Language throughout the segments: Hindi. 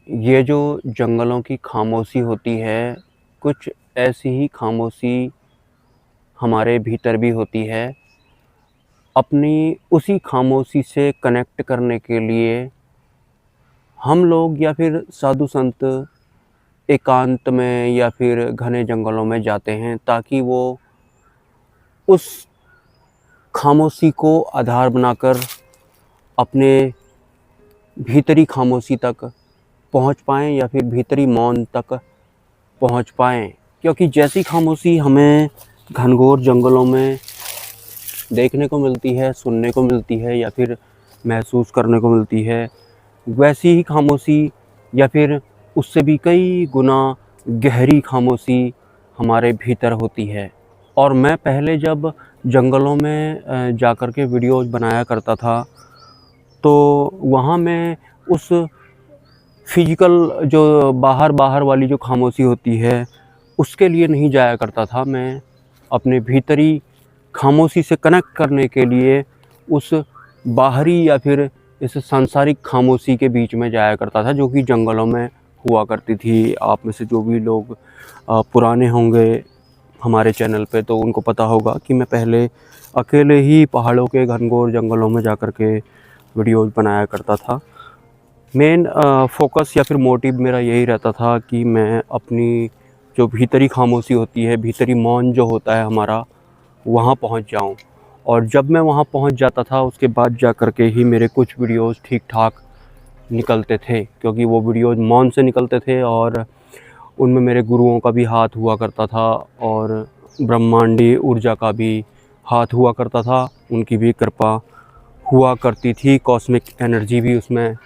ये जो जंगलों की खामोशी होती है, कुछ ऐसी ही खामोशी हमारे भीतर भी होती है। अपनी उसी खामोशी से कनेक्ट करने के लिए हम लोग या फिर साधु संत एकांत में या फिर घने जंगलों में जाते हैं, ताकि वो उस खामोशी को आधार बनाकर अपने भीतरी खामोशी तक पहुंच पाएँ या फिर भीतरी मौन तक पहुंच पाएँ। क्योंकि जैसी खामोशी हमें घनघोर जंगलों में देखने को मिलती है, सुनने को मिलती है या फिर महसूस करने को मिलती है, वैसी ही खामोशी या फिर उससे भी कई गुना गहरी खामोशी हमारे भीतर होती है। और मैं पहले जब जंगलों में जाकर के वीडियोज़ बनाया करता था, तो वहाँ मैं उस फिजिकल जो बाहर वाली जो खामोशी होती है, उसके लिए नहीं जाया करता था। मैं अपने भीतरी खामोशी से कनेक्ट करने के लिए उस बाहरी या फिर इस सांसारिक खामोशी के बीच में जाया करता था, जो कि जंगलों में हुआ करती थी। आप में से जो भी लोग पुराने होंगे हमारे चैनल पे, तो उनको पता होगा कि मैं पहले अकेले ही पहाड़ों के घनघोर जंगलों में जाकर के वीडियोज़ बनाया करता था। मेन फ़ोकस या फिर मोटिव मेरा यही रहता था कि मैं अपनी जो भीतरी खामोशी होती है, भीतरी मौन जो होता है हमारा, वहाँ पहुँच जाऊँ। और जब मैं वहाँ पहुँच जाता था, उसके बाद जा कर के ही मेरे कुछ वीडियोज़ ठीक-ठाक निकलते थे, क्योंकि वो वीडियोज़ मौन से निकलते थे और उनमें मेरे गुरुओं का भी हाथ हुआ करता था और ब्रह्मांडीय ऊर्जा का भी हाथ हुआ करता था। उनकी भी कृपा हुआ करती थी, कॉस्मिक एनर्जी भी उसमें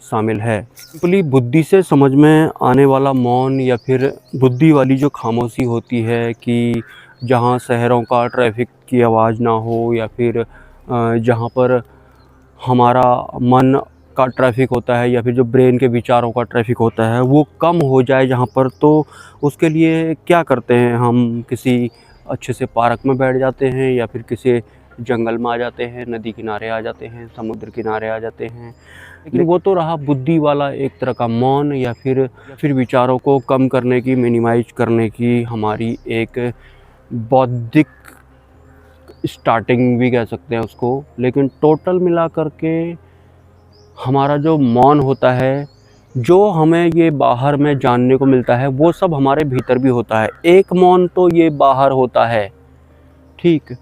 शामिल है। सिंपली बुद्धि से समझ में आने वाला मौन या फिर बुद्धि वाली जो खामोशी होती है, कि जहाँ शहरों का ट्रैफ़िक की आवाज़ ना हो या फिर जहाँ पर हमारा मन का ट्रैफ़िक होता है या फिर जो ब्रेन के विचारों का ट्रैफ़िक होता है, वो कम हो जाए जहाँ पर, तो उसके लिए क्या करते हैं हम, किसी अच्छे से पार्क में बैठ जाते हैं या फिर किसी जंगल में आ जाते हैं, नदी किनारे आ जाते हैं, समुद्र किनारे आ जाते हैं। लेकिन वो तो रहा बुद्धि वाला एक तरह का मौन या फिर विचारों को कम करने की, मिनिमाइज़ करने की हमारी एक बौद्धिक स्टार्टिंग भी कह सकते हैं उसको। लेकिन टोटल मिला कर के हमारा जो मौन होता है, जो हमें ये बाहर में जानने को मिलता है, वो सब हमारे भीतर भी होता है। एक मौन तो ये बाहर होता है, ठीक?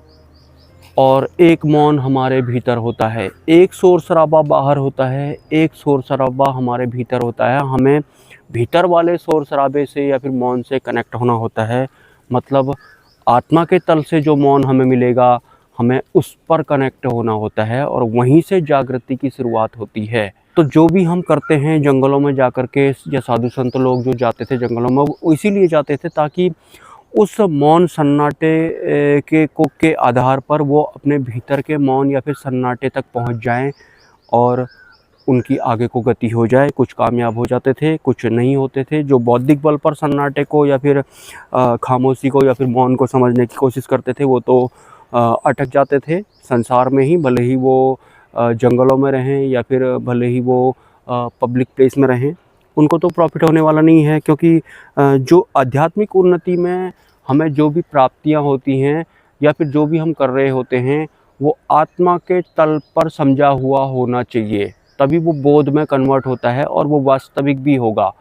और एक मौन हमारे भीतर होता है। एक शोर-शराबा बाहर होता है, एक शोर-शराबा हमारे भीतर होता है। हमें भीतर वाले शोर-शराबे से या फिर मौन से कनेक्ट होना होता है। मतलब आत्मा के तल से जो मौन हमें मिलेगा, हमें उस पर कनेक्ट होना होता है और वहीं से जागृति की शुरुआत होती है। तो जो भी हम करते हैं जंगलों में जाकर के, या साधु संत लोग जो जाते थे जंगलों में, वो इसीलिए जाते थे ताकि उस मौन सन्नाटे के आधार पर वो अपने भीतर के मौन या फिर सन्नाटे तक पहुंच जाएं और उनकी आगे को गति हो जाए। कुछ कामयाब हो जाते थे, कुछ नहीं होते थे। जो बौद्धिक बल पर सन्नाटे को या फिर खामोशी को या फिर मौन को समझने की कोशिश करते थे, वो तो अटक जाते थे संसार में ही, भले ही वो जंगलों में रहें या फिर भले ही वो पब्लिक प्लेस में रहें। उनको तो प्रॉफिट होने वाला नहीं है, क्योंकि जो आध्यात्मिक उन्नति में हमें जो भी प्राप्तियां होती हैं या फिर जो भी हम कर रहे होते हैं, वो आत्मा के तल पर समझा हुआ होना चाहिए, तभी वो बोध में कन्वर्ट होता है और वो वास्तविक भी होगा।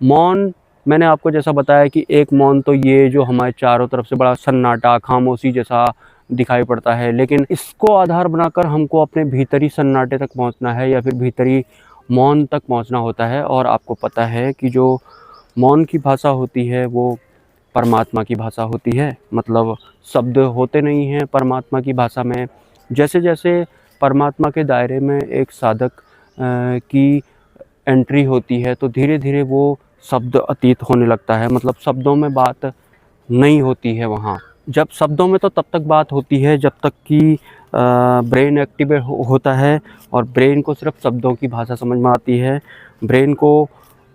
मौन, मैंने आपको जैसा बताया कि एक मौन तो ये जो हमारे चारों तरफ से बड़ा सन्नाटा, खामोशी जैसा दिखाई पड़ता है, लेकिन इसको आधार बनाकर हमको अपने भीतरी सन्नाटे तक पहुंचना है या फिर भीतरी मौन तक पहुंचना होता है। और आपको पता है कि जो मौन की भाषा होती है, वो परमात्मा की भाषा होती है। मतलब शब्द होते नहीं हैं परमात्मा की भाषा में। जैसे जैसे परमात्मा के दायरे में एक साधक की एंट्री होती है, तो धीरे धीरे वो शब्द अतीत होने लगता है। मतलब शब्दों में बात नहीं होती है वहाँ। जब शब्दों में तो तब तक बात होती है जब तक कि ब्रेन एक्टिवेट होता है, और ब्रेन को सिर्फ शब्दों की भाषा समझ में आती है। ब्रेन को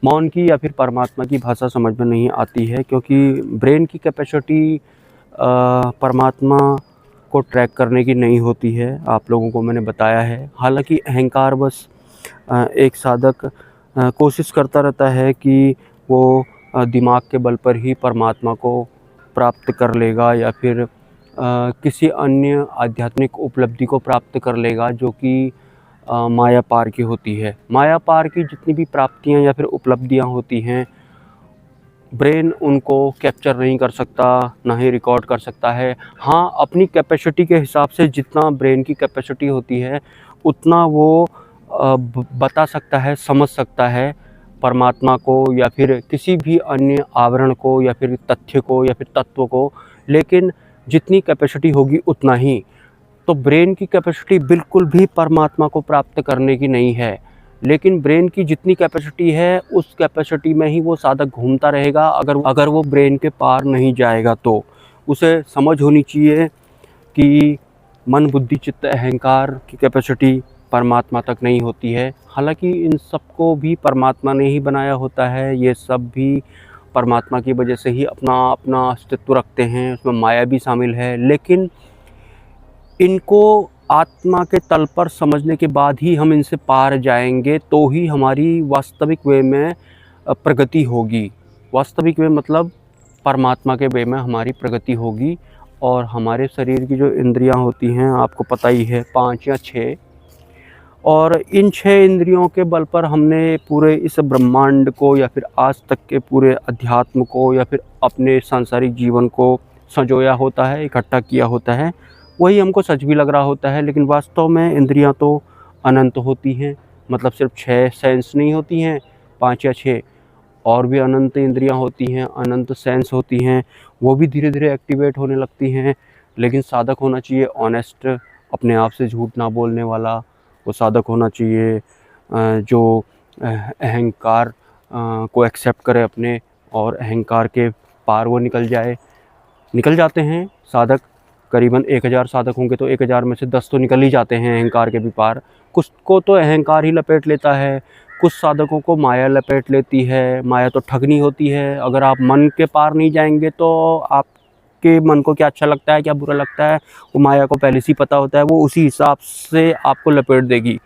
मौन की या फिर परमात्मा की भाषा समझ में नहीं आती है, क्योंकि ब्रेन की कैपेसिटी परमात्मा को ट्रैक करने की नहीं होती है। आप लोगों को मैंने बताया है। हालांकि अहंकारवश एक साधक कोशिश करता रहता है कि वो दिमाग के बल पर ही परमात्मा को प्राप्त कर लेगा या फिर किसी अन्य आध्यात्मिक उपलब्धि को प्राप्त कर लेगा जो कि माया पार की होती है। माया पार की जितनी भी प्राप्तियाँ या फिर उपलब्धियाँ होती हैं, ब्रेन उनको कैप्चर नहीं कर सकता, ना ही रिकॉर्ड कर सकता है। हाँ, अपनी कैपेसिटी के हिसाब से जितना ब्रेन की कैपेसिटी होती है, उतना वो बता सकता है, समझ सकता है परमात्मा को या फिर किसी भी अन्य आवरण को या फिर तथ्य को या फिर तत्व को, लेकिन जितनी कैपेसिटी होगी उतना ही। तो ब्रेन की कैपेसिटी बिल्कुल भी परमात्मा को प्राप्त करने की नहीं है, लेकिन ब्रेन की जितनी कैपेसिटी है उस कैपेसिटी में ही वो साधक घूमता रहेगा। अगर वो ब्रेन के पार नहीं जाएगा तो उसे समझ होनी चाहिए कि मन, बुद्धि, चित्त, अहंकार की कैपेसिटी परमात्मा तक नहीं होती है। हालांकि इन सबको भी परमात्मा ने ही बनाया होता है, ये सब भी परमात्मा की वजह से ही अपना अपना अस्तित्व रखते हैं, उसमें माया भी शामिल है। लेकिन इनको आत्मा के तल पर समझने के बाद ही हम इनसे पार जाएंगे, तो ही हमारी वास्तविक वे में प्रगति होगी। वास्तविक वे मतलब परमात्मा के वे में हमारी प्रगति होगी। और हमारे शरीर की जो इंद्रियां होती हैं, आपको पता ही है, 5 या 6, और इन 6 इंद्रियों के बल पर हमने पूरे इस ब्रह्मांड को या फिर आज तक के पूरे अध्यात्म को या फिर अपने सांसारिक जीवन को संजोया होता है, इकट्ठा किया होता है। वही हमको सच भी लग रहा होता है, लेकिन वास्तव में इंद्रियां तो अनंत होती हैं। मतलब सिर्फ 6 सेंस नहीं होती हैं, 5 या 6 और भी अनंत इंद्रियां होती हैं, अनंत सेंस होती हैं। वो भी धीरे धीरे एक्टिवेट होने लगती हैं। लेकिन साधक होना चाहिए ऑनेस्ट, अपने आप से झूठ ना बोलने वाला। वो साधक होना चाहिए जो अहंकार को एक्सेप्ट करे अपने, और अहंकार के पार वो निकल जाते हैं साधक। करीबन 1000 साधक होंगे तो 1000 में से 10 तो निकल ही जाते हैं अहंकार के भी पार। कुछ को तो अहंकार ही लपेट लेता है, कुछ साधकों को माया लपेट लेती है। माया तो ठगनी होती है। अगर आप मन के पार नहीं जाएंगे तो आपके मन को क्या अच्छा लगता है, क्या बुरा लगता है, वो माया को पहले से ही पता होता है। वो उसी हिसाब से आपको लपेट देगी।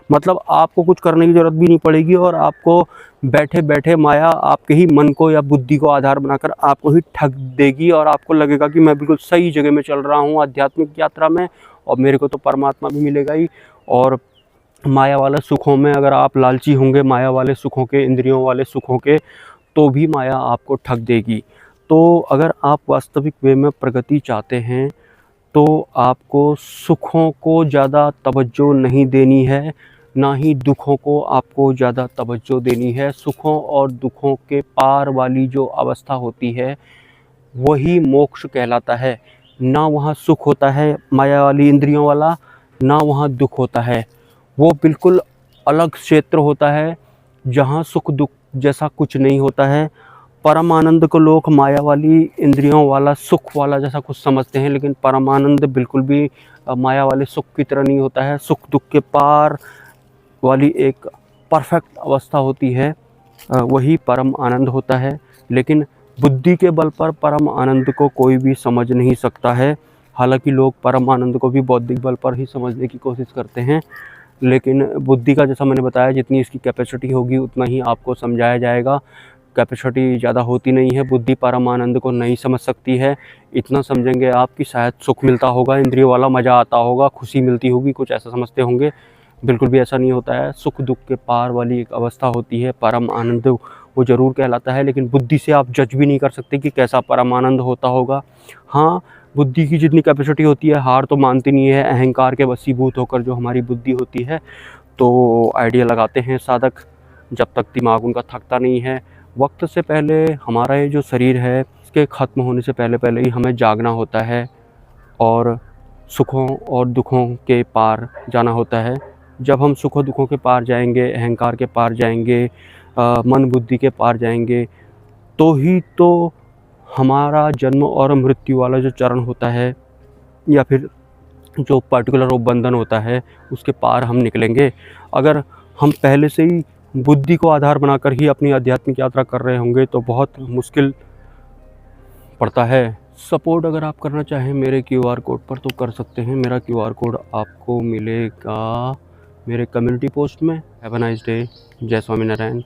मतलब आपको कुछ करने की ज़रूरत भी नहीं पड़ेगी, और आपको बैठे बैठे माया आपके ही मन को या बुद्धि को आधार बनाकर आपको ही ठग देगी, और आपको लगेगा कि मैं बिल्कुल सही जगह में चल रहा हूँ आध्यात्मिक यात्रा में, और मेरे को तो परमात्मा भी मिलेगा ही। और माया वाले सुखों में अगर आप लालची होंगे, माया वाले सुखों के, इंद्रियों वाले सुखों के, तो भी माया आपको ठग देगी। तो अगर आप वास्तविक वे में प्रगति चाहते हैं तो आपको सुखों को ज़्यादा तवज्जो नहीं देनी है, ना ही दुखों को आपको ज़्यादा तवज्जो देनी है। सुखों और दुखों के पार वाली जो अवस्था होती है वही मोक्ष कहलाता है। ना वहाँ सुख होता है माया वाली इंद्रियों वाला, ना वहाँ दुख होता है। वो बिल्कुल अलग क्षेत्र होता है जहाँ सुख दुख जैसा कुछ नहीं होता है। परम आनंद को लोग माया वाली इंद्रियों वाला सुख वाला जैसा कुछ समझते हैं, लेकिन परम आनंद बिल्कुल भी माया वाले सुख की तरह नहीं होता है। सुख दुख के पार वाली एक परफेक्ट अवस्था होती है, वही परम आनंद होता है। लेकिन बुद्धि के बल पर परम आनंद को कोई भी समझ नहीं सकता है। हालांकि लोग परम आनंद को भी बौद्धिक बल पर ही समझने की कोशिश करते हैं, लेकिन बुद्धि का, जैसा मैंने बताया, जितनी इसकी कैपेसिटी होगी उतना ही आपको समझाया जाएगा। कैपेसिटी ज़्यादा होती नहीं है, बुद्धि परम आनंद को नहीं समझ सकती है। इतना समझेंगे आप कि शायद सुख मिलता होगा, इंद्रियों वाला मज़ा आता होगा, खुशी मिलती होगी, कुछ ऐसा समझते होंगे। बिल्कुल भी ऐसा नहीं होता है। सुख दुख के पार वाली एक अवस्था होती है, परम आनंद वो ज़रूर कहलाता है। लेकिन बुद्धि से आप जज भी नहीं कर सकते कि कैसा परम आनंद होता होगा। हाँ, बुद्धि की जितनी कैपेसिटी होती है, हार तो मानती नहीं है। अहंकार के वशीभूत होकर जो हमारी बुद्धि होती है, तो आइडिया लगाते हैं साधक, जब तक दिमाग उनका थकता नहीं है। वक्त से पहले हमारा ये जो शरीर है, इसके ख़त्म होने से पहले पहले ही हमें जागना होता है और सुखों और दुखों के पार जाना होता है। जब हम सुखों दुखों के पार जाएंगे, अहंकार के पार जाएंगे, मन बुद्धि के पार जाएंगे, तो ही तो हमारा जन्म और मृत्यु वाला जो चरण होता है, या फिर जो पर्टिकुलर वो बंधन होता है, उसके पार हम निकलेंगे। अगर हम पहले से ही बुद्धि को आधार बनाकर ही अपनी आध्यात्मिक यात्रा कर रहे होंगे तो बहुत मुश्किल पड़ता है। सपोर्ट अगर आप करना चाहें मेरे क्यूआर कोड पर तो कर सकते हैं। मेरा क्यूआर कोड आपको मिलेगा मेरे कम्युनिटी पोस्ट में। Have a nice day. जय स्वामीनारायण।